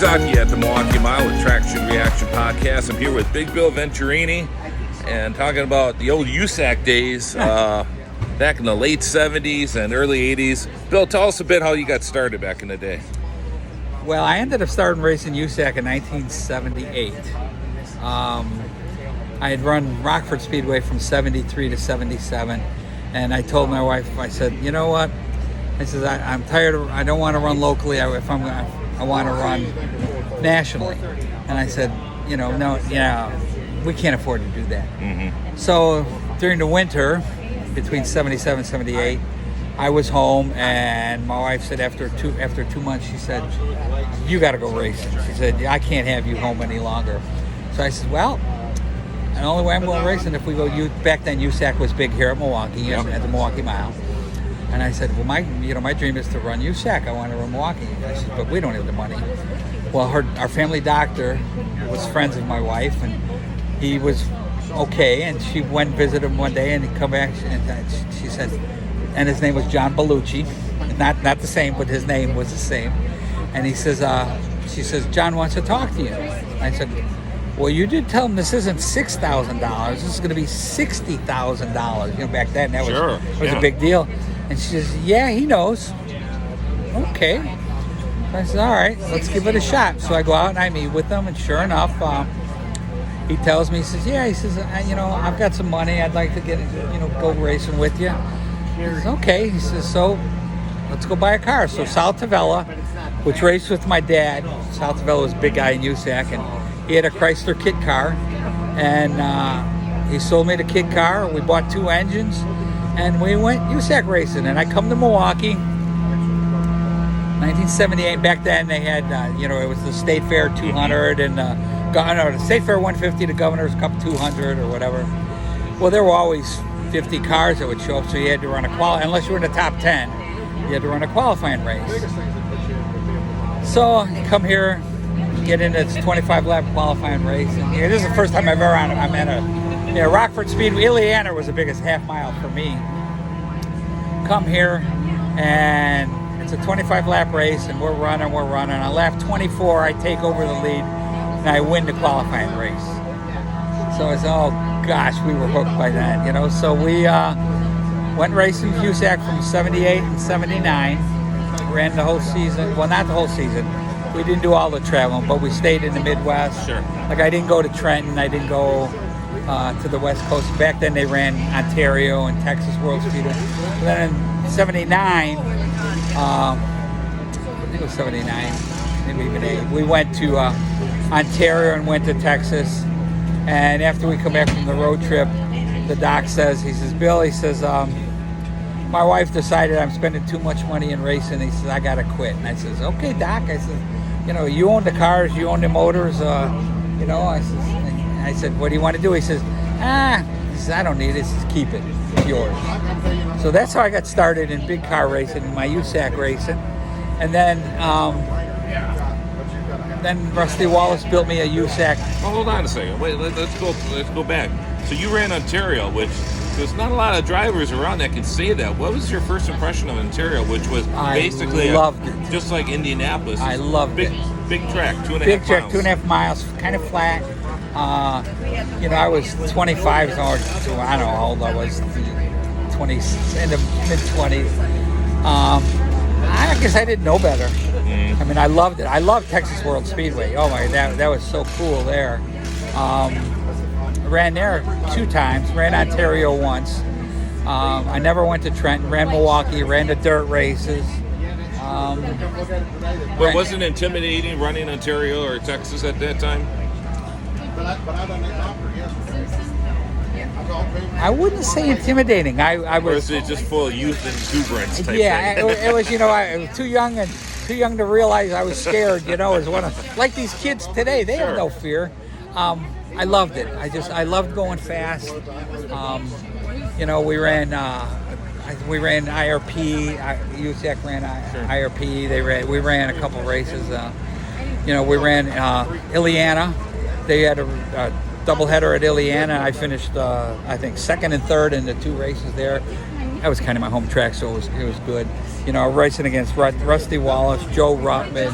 Kalwasinski at the Milwaukee Mile with Traction Reaction Podcast. I'm here with Big Bill Venturini and talking about the old USAC days back in the late 70s and early 80s. Bill, tell us a bit how you got started back in the day. Well, I ended up starting racing USAC in 1978. I had run Rockford Speedway from 73 to 77, and I told my wife, I said, you know what? I said, I'm tired of, I don't want to run locally. I want to run nationally. And I said, no, we can't afford to do that. Mm-hmm. So during the winter, between 77 and 78, I was home, and my wife said after 2 months, she said, you got to go racing. She said, I can't have you home any longer. So I said, well, the only way I'm going racing if we go. Back then, USAC was big here at Milwaukee, at the Milwaukee Mile. And I said, well, my dream is to run USAC. I want to run Milwaukee. I said, but we don't have the money. Well, our family doctor was friends of my wife, and he was okay. And she went and visited him one day, and he come back, and she said, and his name was John Bellucci, not the same, but his name was the same. And he says, she says, John wants to talk to you. I said, well, you did tell him this isn't $6,000. This is going to be $60,000. Back then that was a big deal. And she says, yeah, he knows. Okay. I said, all right, let's give it a shot. So I go out and I meet with him, and sure enough, he tells me, he says, I've got some money. I'd like to go racing with you. He says, okay. He says, so let's go buy a car. So Sal Tavella, which raced with my dad. Sal Tavella was a big guy in USAC, and he had a Chrysler kit car. And he sold me the kit car. We bought 2 engines. And we went USAC racing, and I come to Milwaukee, 1978. Back then they had, it was the State Fair 200 and the State Fair 150, the Governor's Cup 200 or whatever. Well, there were always 50 cars that would show up, so you had to run unless you were in the top 10, you had to run a qualifying race. So I come here, get in this 25-lap qualifying race, and this is the first time I've ever I'm at a Rockford Speedway. Ileana was the biggest half mile for me. Come here, and it's a 25-lap race, and we're running. On lap 24, I take over the lead, and I win the qualifying race. So it's, oh gosh, we were hooked by that, So we went racing USAC from 78 and 79. Ran the whole season. Well, not the whole season. We didn't do all the traveling, but we stayed in the Midwest. Sure. Like, I didn't go to Trenton. I didn't go to the West Coast. Back then they ran Ontario and Texas World Speedway. And then in 79, I think it was 79, maybe even 8, we went to Ontario and went to Texas. And after we come back from the road trip, the doc says, Bill, my wife decided I'm spending too much money in racing. He says, I got to quit. And I says, okay, doc. I said, you own the cars, you own the motors, I said, what do you want to do? He says, I don't need it. He says, keep it. It's yours. So that's how I got started in big car racing, my USAC racing. And then Rusty Wallace built me a USAC. Well, hold on a second. Wait, let's go back. So you ran Ontario, which there's not a lot of drivers around that can say that. What was your first impression of Ontario, which was basically loved it. Just like Indianapolis? I loved it. Big track, 2.5 miles. Big track, 2.5 miles, kind of flat. I was 25, so I don't know how old I was, 20, in the mid-20s. I guess I didn't know better. I mean, I loved it. I loved Texas World Speedway. Oh my, that was so cool there. Ran there 2 times, ran Ontario once. I never went to Trenton, ran Milwaukee, ran the dirt races. But wasn't it intimidating running Ontario or Texas at that time? I wouldn't say intimidating. I was. Or is it just full of youth and exuberance type thing? It was. I was too young to realize I was scared. As one of like these kids today. They have no fear. I loved it. I loved going fast. We ran IRP. USAC ran IRP. We ran a couple races. We ran Ileana. They had a doubleheader at Ileana. I finished, I think, second and third in the 2 races there. that was kind of my home track, so it was good. You know, racing against Rusty Wallace, Joe Ruttman,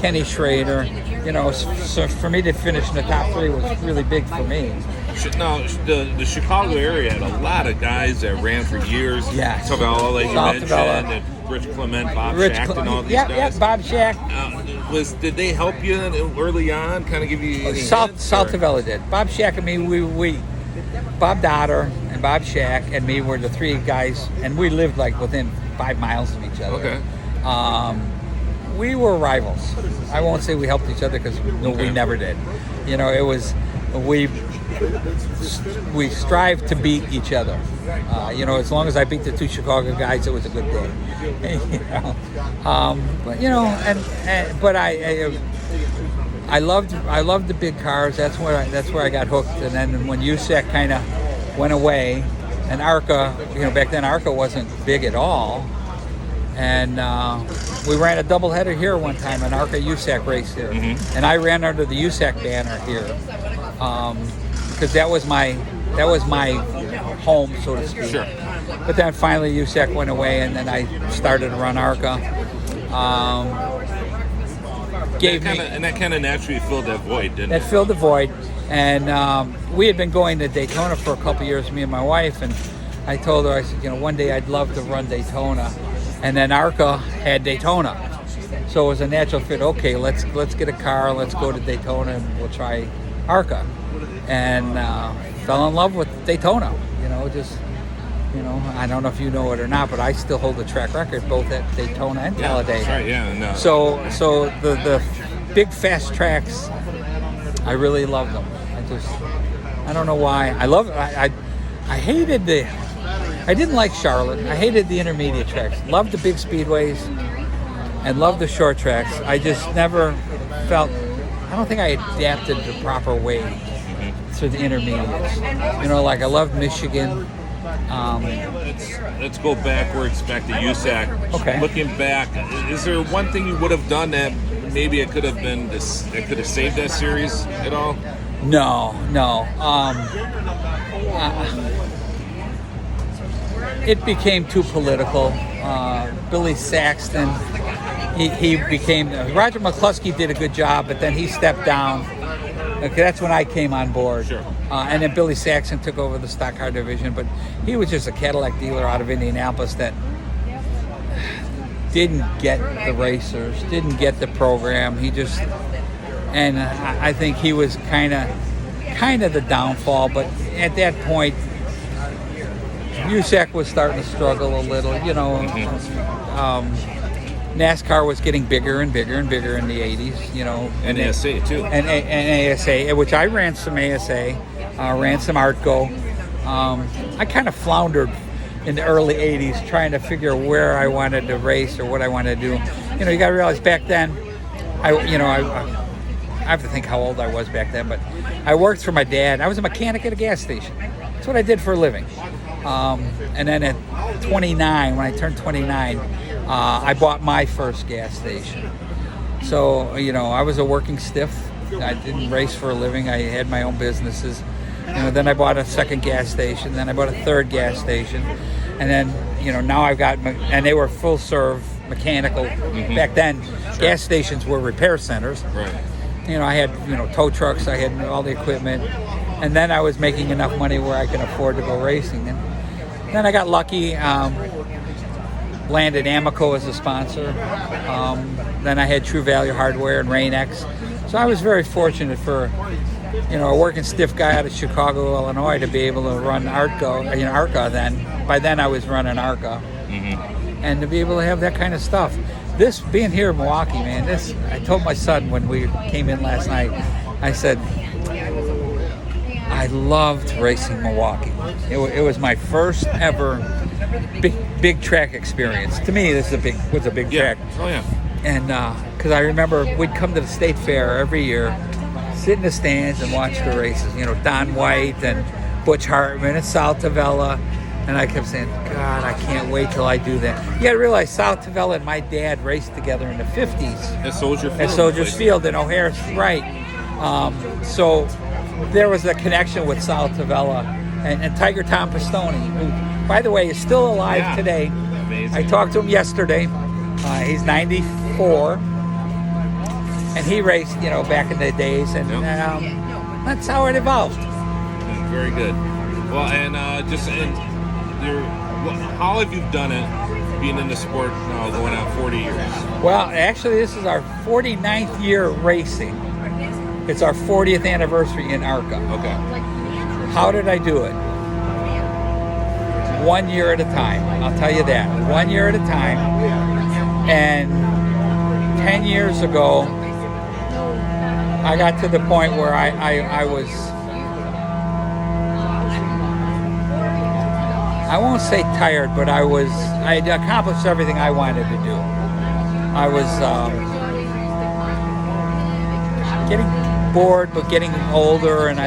Kenny Schrader. You know, so for me to finish in the top 3 was really big for me. Now, the Chicago area had a lot of guys that ran for years. Yes. Tavella, like you mentioned, Tavella. and Rich Clement, Bob Shack, and all these guys. Yeah, Bob Shack. Did they help you early on? Kind of give you any Salt hints, Tavella did. Bob Shack and me, we Bob Dotter and Bob Shack and me were the 3 guys, and we lived like within 5 miles of each other. Okay. We were rivals. I won't say we helped each other because we never did. You know, it was we strive to beat each other. You know, as long as I beat the 2 Chicago guys, it was a good day. You know, but you know, but I loved the big cars. That's where I got hooked. And then when USAC kind of went away, and ARCA, you know, back then ARCA wasn't big at all. And we ran a doubleheader here one time, an ARCA USAC race here, and I ran under the USAC banner here because that was my home, so to speak. Sure. But then finally USAC went away, and then I started to run ARCA. And that kind of naturally filled that void, didn't it? That filled the void, and we had been going to Daytona for a couple years, me and my wife, and I told her, I said, you know, one day I'd love to run Daytona. And then ARCA had Daytona, so it was a natural fit. Okay, let's get a car, let's go to Daytona, and we'll try ARCA. And fell in love with Daytona. You know, just, you know, I don't know if you know it or not, but I still hold the track record both at Daytona and Talladega. That's right. Yeah. So the big fast tracks, I really love them. I don't know why. I hated I didn't like Charlotte. I hated the intermediate tracks. Loved the big speedways and loved the short tracks. I just never felt, I don't think I adapted the proper way to the intermediates. You know, like I loved Michigan. Let's go backwards, back to USAC. Okay. Looking back, is there one thing you would have done that maybe it could have been that could have saved that series at all? No. It became too political. Billy Saxton, he became, Roger McCluskey did a good job, but then he stepped down. Okay, that's when I came on board. Sure. And then Billy Saxton took over the stock car division, but he was just a Cadillac dealer out of Indianapolis that didn't get the racers, didn't get the program. He just, and I think he was kind of the downfall, but at that point, USAC was starting to struggle a little, you know. NASCAR was getting bigger and bigger and bigger in the 80s, you know. And ASA, too. And ASA, which I ran some ASA, ran some ARTCO. I kind of floundered in the early 80s trying to figure where I wanted to race or what I wanted to do. You know, you got to realize back then, I have to think how old I was back then, but I worked for my dad. I was a mechanic at a gas station. That's what I did for a living. And then at 29, when I turned 29, I bought my first gas station. So, you know, I was a working stiff. I didn't race for a living. I had my own businesses. You know, then I bought a second gas station. Then I bought a third gas station. And then, you know, now I've got, and they were full serve mechanical. Back then, gas stations were repair centers. Right. You know, I had, you know, tow trucks. I had all the equipment. And then I was making enough money where I could afford to go racing. And then I got lucky, landed Amoco as a sponsor. Then I had True Value Hardware and Rain-X. So I was very fortunate for, you know, a working stiff guy out of Chicago, Illinois, to be able to run ARCA then. By then I was running ARCA. And to be able to have that kind of stuff. This, being here in Milwaukee, man, I told my son when we came in last night, I said, I loved racing Milwaukee. It was my first ever big track experience. To me, this was a big track. Oh yeah. And because I remember we'd come to the state fair every year, sit in the stands and watch the races. You know, Don White and Butch Hartman and Sal Tavella. And I kept saying, God, I can't wait till I do that. You got to realize Sal Tavella and my dad raced together in the 50s. At Soldier Field. At Soldiers Field in O'Hare, right. So there was a connection with Sal Tavella and Tiger Tom Pistone, who, by the way, is still alive today. Amazing. I talked to him yesterday. He's 94, and he raced, back in the days, and that's how it evolved. Very good. Well, and how have you done it, being in the sport now, going out 40 years? Well, actually, this is our 49th year racing. It's our 40th anniversary in ARCA. Okay. How did I do it? 1 year at a time. I'll tell you that. 1 year at a time. And 10 years ago, I got to the point where I was, I won't say tired, but I had accomplished everything I wanted to do. I was getting bored, but getting older, and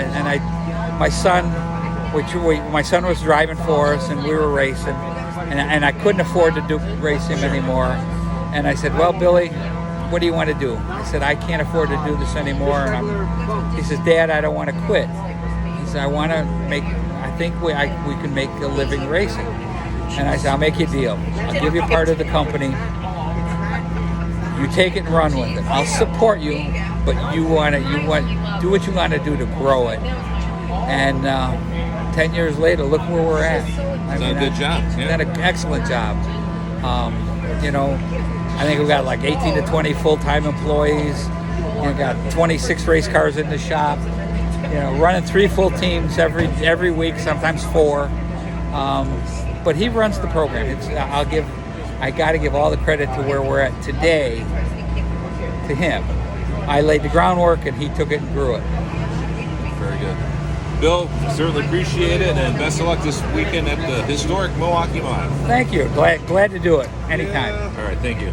my son was driving for us, and we were racing, and I couldn't afford to race him anymore. And I said, well, Billy, what do you want to do? I said, I can't afford to do this anymore. And he says, Dad, I don't want to quit. He said, I think we can make a living racing. And I said, I'll make you a deal. I'll give you part of the company. You take it and run with it. I'll support you, but you do what you want to do to grow it. And 10 years later, look where we're at. Done a good job. Done an excellent job. I think we've got like 18 to 20 full-time employees. Got 26 race cars in the shop. Running 3 full teams every week, sometimes 4. But he runs the program. I got to give all the credit to where we're at today to him. I laid the groundwork, and he took it and grew it. Very good. Bill, certainly appreciate it, and best of luck this weekend at the historic Milwaukee Mile. Thank you. Glad to do it anytime. All right, thank you.